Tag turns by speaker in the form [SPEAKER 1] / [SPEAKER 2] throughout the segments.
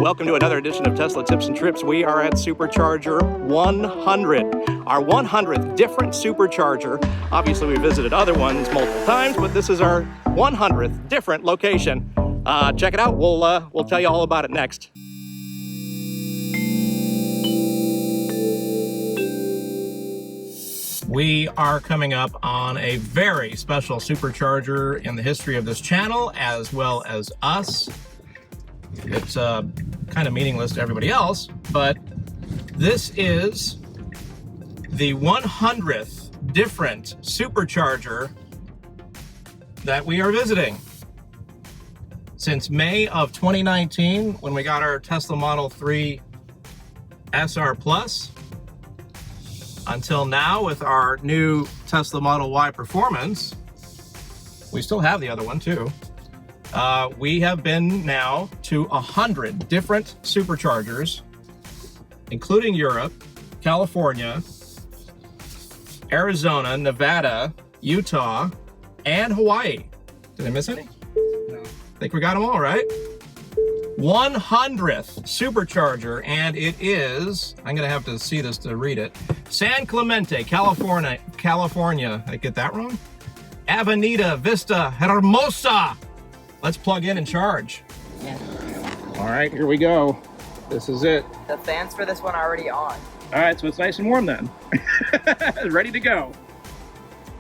[SPEAKER 1] Welcome to another edition of Tesla Tips and Trips. We are at Supercharger 100, our 100th different supercharger. Obviously, we visited other ones multiple times, but this is our 100th different location. Check it out. We'll tell you all about it next. We are coming up on a very special supercharger in the history of this channel, as well as us. It's kind of meaningless to everybody else, but this is the 100th different supercharger that we are visiting. Since May of 2019, when we got our Tesla Model 3 SR Plus, until now with our new Tesla Model Y Performance, we still have the other one too. We have been now to 100 different superchargers, including Europe, California, Arizona, Nevada, Utah, and Hawaii. Did I miss any? No. I think we got them all, right? 100th supercharger, and it is, I'm gonna have to see this to read it, San Clemente, California. I get that wrong? Avenida Vista Hermosa. Let's plug in and charge.
[SPEAKER 2] Yeah.
[SPEAKER 1] All right, here we go. This is it.
[SPEAKER 2] The fans for this one are already on.
[SPEAKER 1] All right, so it's nice and warm then. Ready to go.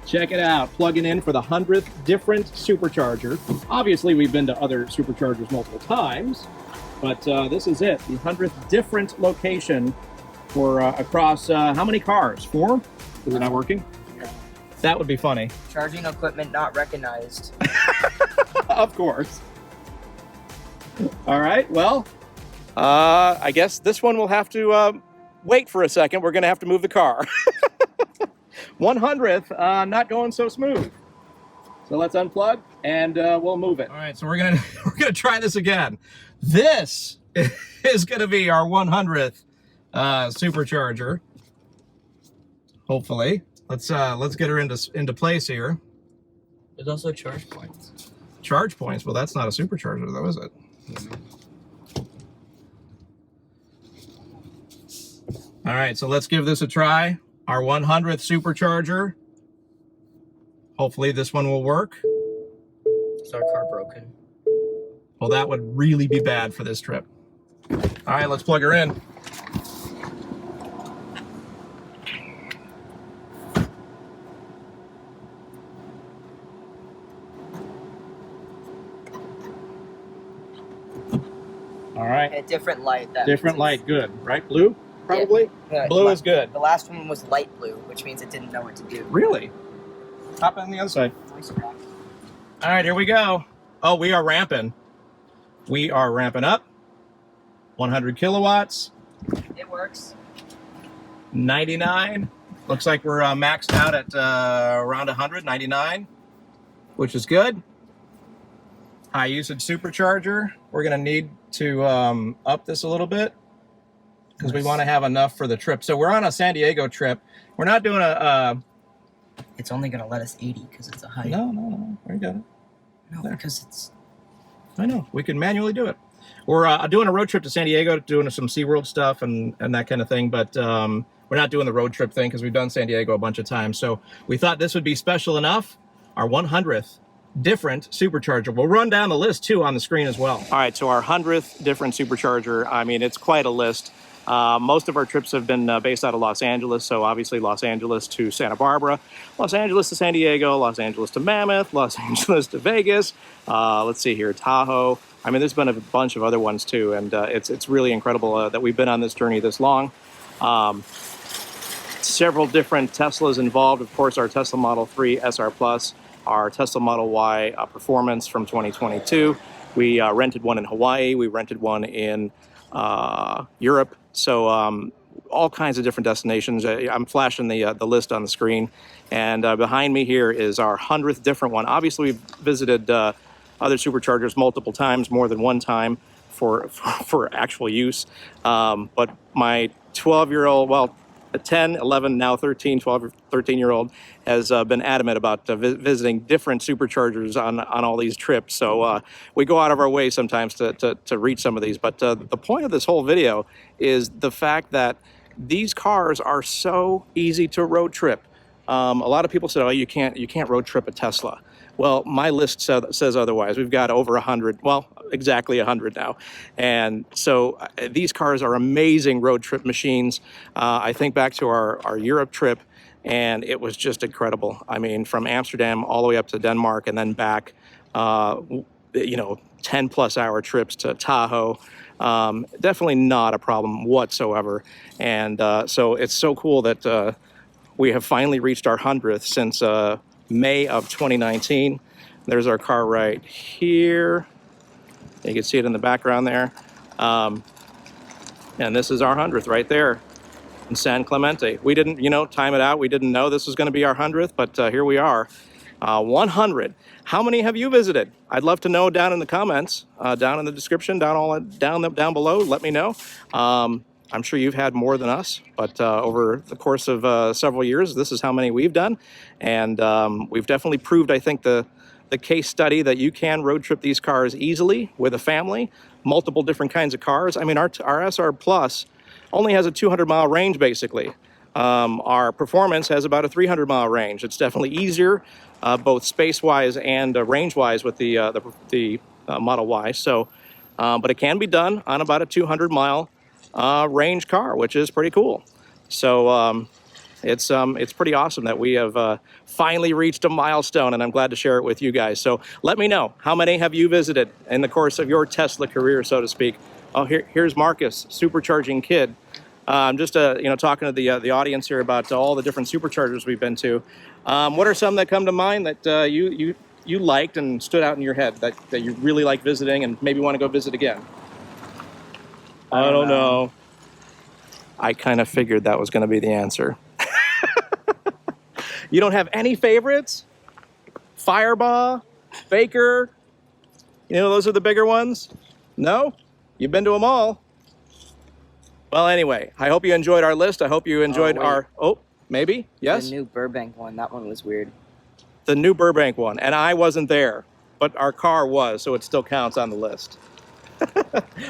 [SPEAKER 1] Check it out, plugging in for the 100th different supercharger. Obviously, we've been to other superchargers multiple times, but this is it, the 100th different location for across, how many cars? 4? Is it not working?
[SPEAKER 2] No.
[SPEAKER 1] That would be funny.
[SPEAKER 2] Charging equipment not recognized.
[SPEAKER 1] Of course. All right, well, I guess this one will have to wait for a second. We're gonna have to move the car. 100th, not going so smooth. So let's unplug and we'll move it. All right, so we're gonna try this again. This is gonna be our 100th supercharger. Hopefully, let's get her into place here.
[SPEAKER 2] There's also charge points.
[SPEAKER 1] Charge points? Well, that's not a supercharger, though, is it? All right, so let's give this a try. Our 100th supercharger. Hopefully this one will work.
[SPEAKER 2] Is our car broken?
[SPEAKER 1] Well, that would really be bad for this trip. All right, let's plug her in. All right.
[SPEAKER 2] A different light.
[SPEAKER 1] Different light, good. Right, blue? Probably?
[SPEAKER 2] Yeah,
[SPEAKER 1] blue is good.
[SPEAKER 2] The last one was light blue, which means it didn't know what to do.
[SPEAKER 1] Really? Hop on the other side.
[SPEAKER 2] Voice crack.
[SPEAKER 1] All right, here we go. Oh, we are ramping. We are ramping up. 100 kilowatts.
[SPEAKER 2] It works.
[SPEAKER 1] 99. Looks like we're maxed out at around 100, 99, which is good. High usage supercharger. We're gonna need to up this a little bit, because we want to have enough for the trip. So we're on a San Diego trip. We're not doing a...
[SPEAKER 2] It's only going to let us 80 because it's a high.
[SPEAKER 1] No. We got it.
[SPEAKER 2] No,
[SPEAKER 1] there.
[SPEAKER 2] because it's...
[SPEAKER 1] I know. We can manually do it. We're doing a road trip to San Diego, doing some SeaWorld stuff and that kind of thing. But we're not doing the road trip thing because we've done San Diego a bunch of times. So we thought this would be special enough. Our 100th different supercharger. We'll run down the list, too, on the screen as well. All right. So our 100th different supercharger. I mean, it's quite a list. Most of our trips have been based out of Los Angeles, so obviously Los Angeles to Santa Barbara, Los Angeles to San Diego, Los Angeles to Mammoth, Los Angeles to Vegas, let's see here, Tahoe. I mean, there's been a bunch of other ones too, and it's really incredible that we've been on this journey this long. Several different Teslas involved, of course, our Tesla Model 3 SR Plus, our Tesla Model Y Performance from 2022. We rented one in Hawaii, we rented one in Europe. So all kinds of different destinations. I'm flashing the list on the screen. And behind me here is our 100th different one. Obviously, we've visited other superchargers multiple times, more than one time for actual use. But my 12-year-old, well, a 10, 11, now 13, 12, or 13-year-old has been adamant about visiting different superchargers on all these trips. So we go out of our way sometimes to reach some of these. But the point of this whole video is the fact that these cars are so easy to road trip. A lot of people said, oh, you can't road trip a Tesla. Well, my list says otherwise. We've got over 100, well, exactly 100 now. And so these cars are amazing road trip machines. I think back to our Europe trip, and it was just incredible. I mean, from Amsterdam all the way up to Denmark and then back, 10 plus hour trips to Tahoe. Definitely not a problem whatsoever. And so it's so cool that we have finally reached our 100th since May of 2019. There's our car right here. You can see it in the background there. And this is our 100th right there in San Clemente. We didn't, time it out. We didn't know this was going to be our 100th, but here we are. 100. How many have you visited? I'd love to know down in the comments, down in the description, down below. Let me know. I'm sure you've had more than us, but over the course of several years, this is how many we've done. And we've definitely proved, I think, the case study that you can road trip these cars easily with a family, multiple different kinds of cars. I mean, our SR Plus only has a 200-mile range, basically. Our Performance has about a 300-mile range. It's definitely easier, both space-wise and range-wise with the Model Y. So, but it can be done on about a 200-mile range car, which is pretty cool. So it's pretty awesome that we have finally reached a milestone, and I'm glad to share it with you guys. So let me know, how many have you visited in the course of your Tesla career, so to speak? Oh, here's Marcus, Supercharging Kid. I'm just talking to the audience here about all the different superchargers we've been to. What are some that come to mind that you liked and stood out in your head that you really like visiting and maybe want to go visit again? I don't know. I kind of figured that was going to be the answer. You don't have any favorites? Firebaugh, Baker, those are the bigger ones? No? You've been to them all. Well, anyway, I hope you enjoyed our list. I hope you enjoyed maybe? Yes?
[SPEAKER 2] The new Burbank one, that one was weird.
[SPEAKER 1] The new Burbank one, and I wasn't there, but our car was, so it still counts on the list.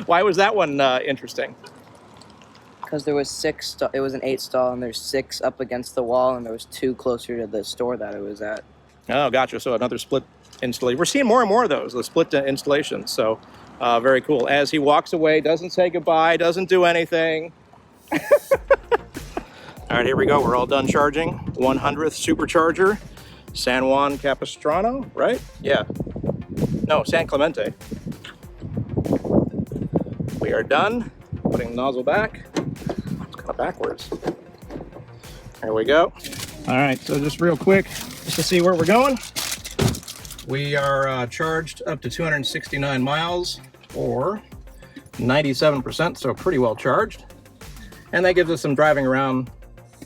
[SPEAKER 1] Why was that one interesting?
[SPEAKER 2] Because there was it was an 8-stall, and there's 6 up against the wall, and there was 2 closer to the store that it was at.
[SPEAKER 1] Oh, gotcha. So another split installation. We're seeing more and more of those, the split installations. So very cool. As he walks away, doesn't say goodbye, doesn't do anything. All right, here we go. We're all done charging. 100th Supercharger, San Juan Capistrano, right? Yeah. No, San Clemente. We are done. Putting the nozzle back. It's kind of backwards. There we go. All right, so just real quick, just to see where we're going. We are charged up to 269 miles, or 97%, so pretty well charged. And that gives us some driving around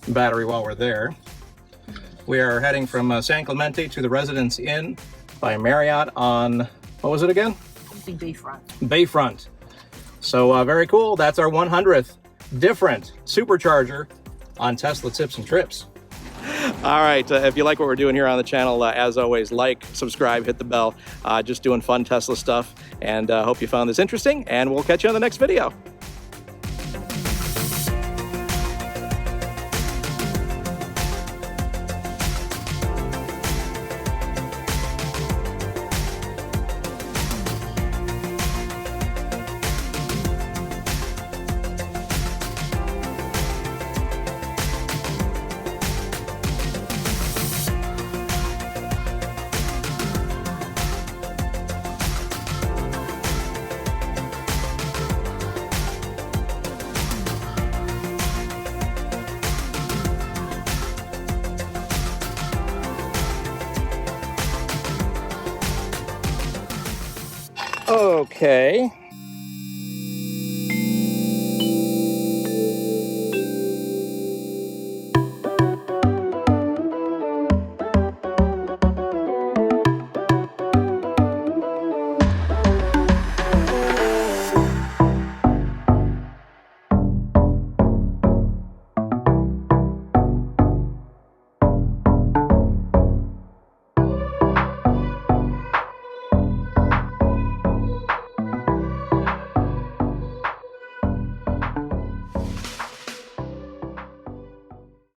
[SPEAKER 1] battery while we're there. We are heading from San Clemente to the Residence Inn by Marriott on, what was it again?
[SPEAKER 2] Bayfront.
[SPEAKER 1] Bayfront. So very cool. That's our 100th different supercharger on Tesla Tips and Trips. All right, if you like what we're doing here on the channel, as always, like, subscribe, hit the bell. Just doing fun Tesla stuff, and hope you found this interesting, and we'll catch you on the next video. Okay,